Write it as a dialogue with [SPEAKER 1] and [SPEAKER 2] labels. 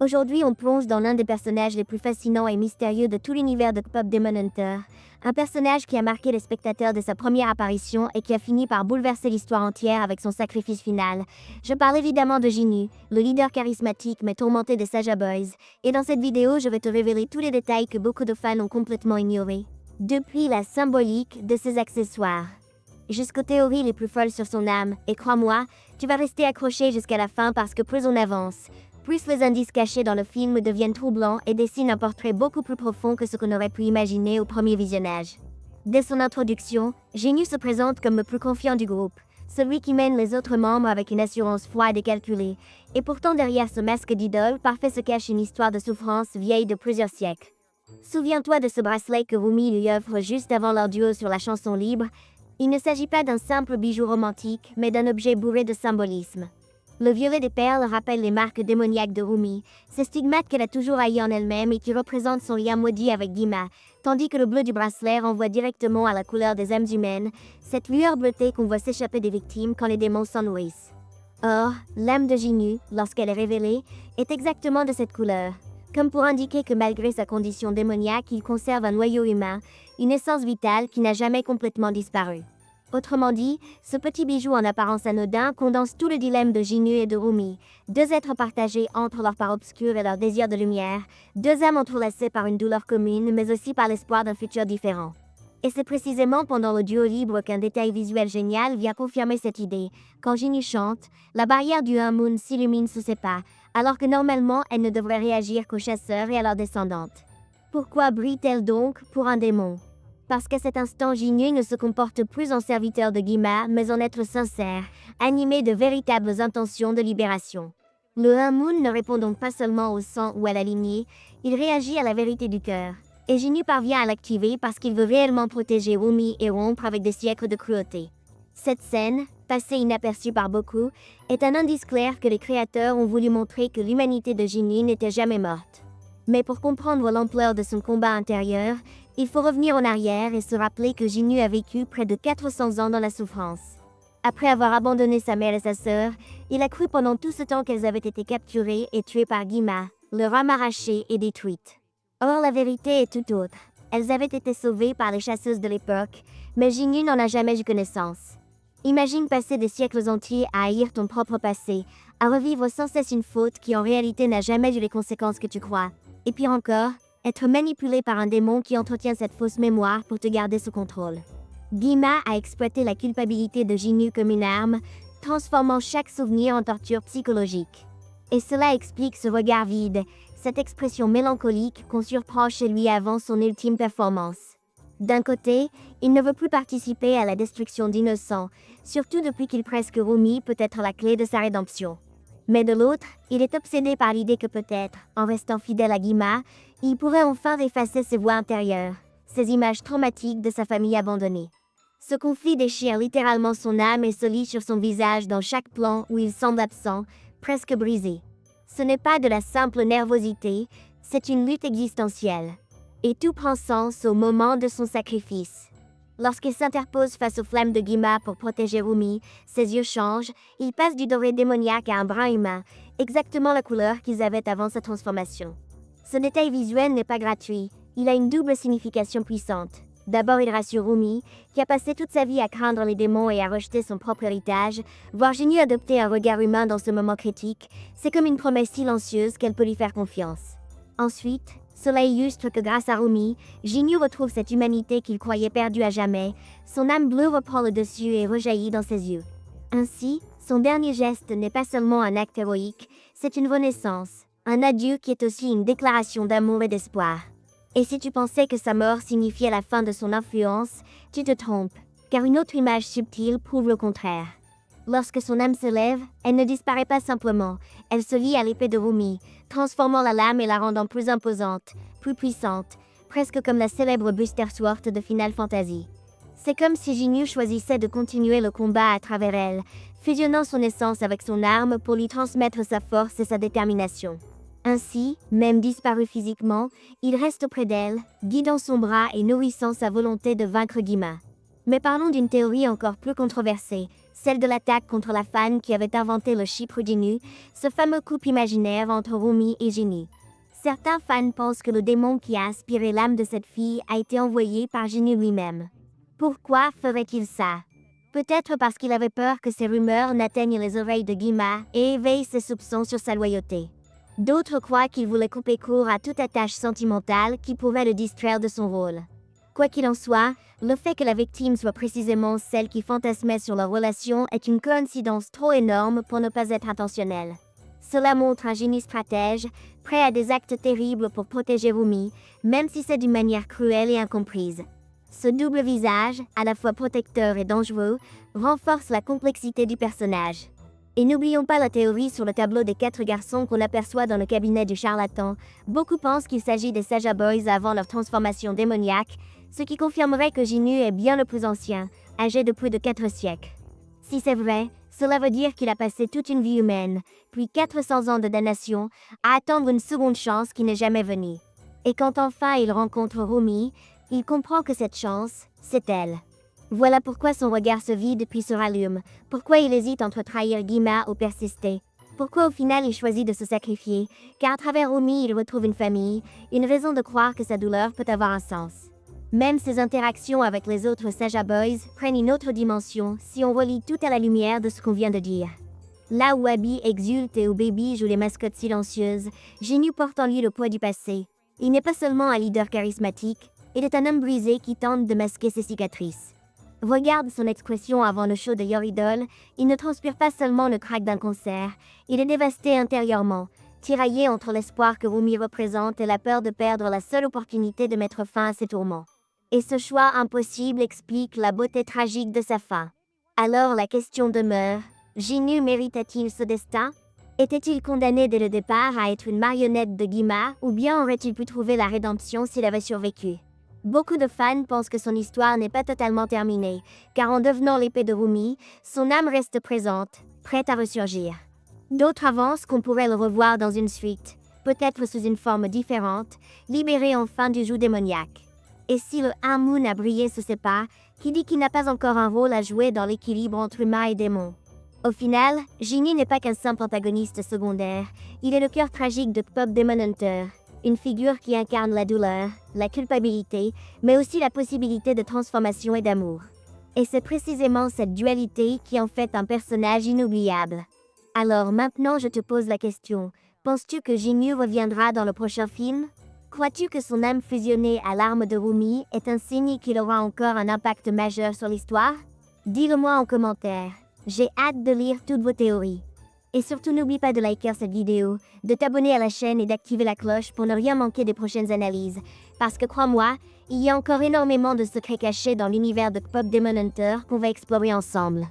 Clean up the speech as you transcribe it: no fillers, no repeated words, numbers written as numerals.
[SPEAKER 1] Aujourd'hui, on plonge dans l'un des personnages les plus fascinants et mystérieux de tout l'univers de K-pop Demon Hunter. Un personnage qui a marqué les spectateurs de sa première apparition et qui a fini par bouleverser l'histoire entière avec son sacrifice final. Je parle évidemment de Jinu, le leader charismatique mais tourmenté des Saja Boys. Et dans cette vidéo, je vais te révéler tous les détails que beaucoup de fans ont complètement ignorés. Depuis la symbolique de ses accessoires jusqu'aux théories les plus folles sur son âme, et crois-moi, tu vas rester accroché jusqu'à la fin parce que plus on avance, plus les indices cachés dans le film deviennent troublants et dessinent un portrait beaucoup plus profond que ce qu'on aurait pu imaginer au premier visionnage. Dès son introduction, Jinu se présente comme le plus confiant du groupe, celui qui mène les autres membres avec une assurance froide et calculée, et pourtant derrière ce masque d'idole parfait se cache une histoire de souffrance vieille de plusieurs siècles. Souviens-toi de ce bracelet que Rumi lui offre juste avant leur duo sur la chanson Libre. Il ne s'agit pas d'un simple bijou romantique, mais d'un objet bourré de symbolisme. Le violet des perles rappelle les marques démoniaques de Rumi, ces stigmates qu'elle a toujours haïs en elle-même et qui représentent son lien maudit avec Gima, tandis que le bleu du bracelet renvoie directement à la couleur des âmes humaines, cette lueur bleutée qu'on voit s'échapper des victimes quand les démons s'en nourrissent. Or, l'âme de Jinu, lorsqu'elle est révélée, est exactement de cette couleur, comme pour indiquer que malgré sa condition démoniaque, il conserve un noyau humain, une essence vitale qui n'a jamais complètement disparu. Autrement dit, ce petit bijou en apparence anodin condense tout le dilemme de Jinu et de Rumi, deux êtres partagés entre leur part obscure et leur désir de lumière, deux âmes entrelacées par une douleur commune, mais aussi par l'espoir d'un futur différent. Et c'est précisément pendant le duo Libre qu'un détail visuel génial vient confirmer cette idée. Quand Jinu chante, la barrière du Moon s'illumine sous ses pas, alors que normalement elle ne devrait réagir qu'aux chasseurs et à leurs descendantes. Pourquoi brille-t-elle donc pour un démon? Parce qu'à cet instant, Jinu ne se comporte plus en serviteur de Gima, mais en être sincère, animé de véritables intentions de libération. Le Moon ne répond donc pas seulement au sang ou à la lignée, il réagit à la vérité du cœur. Et Jinu parvient à l'activer parce qu'il veut réellement protéger Rumi et rompre avec des siècles de cruauté. Cette scène, passée inaperçue par beaucoup, est un indice clair que les créateurs ont voulu montrer que l'humanité de Jinu n'était jamais morte. Mais pour comprendre l'ampleur de son combat intérieur, il faut revenir en arrière et se rappeler que Jinu a vécu près de 400 ans dans la souffrance. Après avoir abandonné sa mère et sa sœur, il a cru pendant tout ce temps qu'elles avaient été capturées et tuées par Gima, leur âme arrachée et détruite. Or, la vérité est tout autre. Elles avaient été sauvées par les chasseuses de l'époque, mais Jinu n'en a jamais eu connaissance. Imagine passer des siècles entiers à haïr ton propre passé, à revivre sans cesse une faute qui en réalité n'a jamais eu les conséquences que tu crois. Et pire encore, être manipulé par un démon qui entretient cette fausse mémoire pour te garder sous contrôle. Gima a exploité la culpabilité de Jinu comme une arme, transformant chaque souvenir en torture psychologique. Et cela explique ce regard vide, cette expression mélancolique qu'on surprend chez lui avant son ultime performance. D'un côté, il ne veut plus participer à la destruction d'innocents, surtout depuis qu'il presse que Rumi peut être la clé de sa rédemption. Mais de l'autre, il est obsédé par l'idée que peut-être, en restant fidèle à Gima, il pourrait enfin effacer ses voix intérieures, ces images traumatiques de sa famille abandonnée. Ce conflit déchire littéralement son âme et se lit sur son visage dans chaque plan où il semble absent, presque brisé. Ce n'est pas de la simple nervosité, c'est une lutte existentielle. Et tout prend sens au moment de son sacrifice. Lorsqu'il s'interpose face aux flammes de Gima pour protéger Rumi, ses yeux changent, il passe du doré démoniaque à un brun humain, exactement la couleur qu'ils avaient avant sa transformation. Ce détail visuel n'est pas gratuit, il a une double signification puissante. D'abord, il rassure Rumi, qui a passé toute sa vie à craindre les démons et à rejeter son propre héritage. Voir Jinu adopter un regard humain dans ce moment critique, c'est comme une promesse silencieuse qu'elle peut lui faire confiance. Ensuite, cela illustre que grâce à Rumi, Jinu retrouve cette humanité qu'il croyait perdue à jamais, son âme bleue reprend le dessus et rejaillit dans ses yeux. Ainsi, son dernier geste n'est pas seulement un acte héroïque, c'est une renaissance, un adieu qui est aussi une déclaration d'amour et d'espoir. Et si tu pensais que sa mort signifiait la fin de son influence, tu te trompes, car une autre image subtile prouve le contraire. Lorsque son âme se lève, elle ne disparaît pas simplement, elle se lie à l'épée de Rumi, transformant la lame et la rendant plus imposante, plus puissante, presque comme la célèbre Buster Sword de Final Fantasy. C'est comme si Jinu choisissait de continuer le combat à travers elle, fusionnant son essence avec son arme pour lui transmettre sa force et sa détermination. Ainsi, même disparu physiquement, il reste auprès d'elle, guidant son bras et nourrissant sa volonté de vaincre Gima. Mais parlons d'une théorie encore plus controversée, celle de l'attaque contre la fan qui avait inventé le Chypre Jinnu, ce fameux couple imaginaire entre Rumi et Jinnu. Certains fans pensent que le démon qui a inspiré l'âme de cette fille a été envoyé par Jinnu lui-même. Pourquoi ferait-il ça? Peut-être parce qu'il avait peur que ces rumeurs n'atteignent les oreilles de Guima et éveillent ses soupçons sur sa loyauté. D'autres croient qu'il voulait couper court à toute attache sentimentale qui pourrait le distraire de son rôle. Quoi qu'il en soit, le fait que la victime soit précisément celle qui fantasmait sur leur relation est une coïncidence trop énorme pour ne pas être intentionnelle. Cela montre un génie stratège, prêt à des actes terribles pour protéger Rumi, même si c'est d'une manière cruelle et incomprise. Ce double visage, à la fois protecteur et dangereux, renforce la complexité du personnage. Et n'oublions pas la théorie sur le tableau des 4 garçons qu'on aperçoit dans le cabinet du charlatan. Beaucoup pensent qu'il s'agit des Saja Boys avant leur transformation démoniaque, ce qui confirmerait que Jinnu est bien le plus ancien, âgé de plus de 4 siècles. Si c'est vrai, cela veut dire qu'il a passé toute une vie humaine, puis 400 ans de damnation, à attendre une seconde chance qui n'est jamais venue. Et quand enfin il rencontre Rumi, il comprend que cette chance, c'est elle. Voilà pourquoi son regard se vide puis se rallume, pourquoi il hésite entre trahir Guima ou persister. Pourquoi au final il choisit de se sacrifier, car à travers Rumi il retrouve une famille, une raison de croire que sa douleur peut avoir un sens. Même ses interactions avec les autres Saja Boys prennent une autre dimension si on relie tout à la lumière de ce qu'on vient de dire. Là où Abby exulte et où Baby joue les mascottes silencieuses, Jinnu porte en lui le poids du passé. Il n'est pas seulement un leader charismatique, il est un homme brisé qui tente de masquer ses cicatrices. Regarde son expression avant le show de Your Idol, il ne transpire pas seulement le crack d'un concert, il est dévasté intérieurement, tiraillé entre l'espoir que Rumi représente et la peur de perdre la seule opportunité de mettre fin à ses tourments. Et ce choix impossible explique la beauté tragique de sa fin. Alors la question demeure, Jinnu méritait-il ce destin? Était-il condamné dès le départ à être une marionnette de Guima ou bien aurait-il pu trouver la rédemption s'il avait survécu? Beaucoup de fans pensent que son histoire n'est pas totalement terminée, car en devenant l'épée de Rumi, son âme reste présente, prête à ressurgir. D'autres avancent qu'on pourrait le revoir dans une suite, peut-être sous une forme différente, libéré enfin du joug démoniaque. Et si le Amun a brillé sous ses pas, qui dit qu'il n'a pas encore un rôle à jouer dans l'équilibre entre humain et démon? Au final, Jinnu n'est pas qu'un simple antagoniste secondaire, il est le cœur tragique de Pop Demon Hunter, une figure qui incarne la douleur, la culpabilité, mais aussi la possibilité de transformation et d'amour. Et c'est précisément cette dualité qui en fait un personnage inoubliable. Alors maintenant je te pose la question, penses-tu que Jinnu reviendra dans le prochain film? Crois-tu que son âme fusionnée à l'arme de Rumi est un signe qu'il aura encore un impact majeur sur l'histoire? Dis-le-moi en commentaire. J'ai hâte de lire toutes vos théories. Et surtout n'oublie pas de liker cette vidéo, de t'abonner à la chaîne et d'activer la cloche pour ne rien manquer des prochaines analyses. Parce que crois-moi, il y a encore énormément de secrets cachés dans l'univers de Pop Demon Hunter qu'on va explorer ensemble.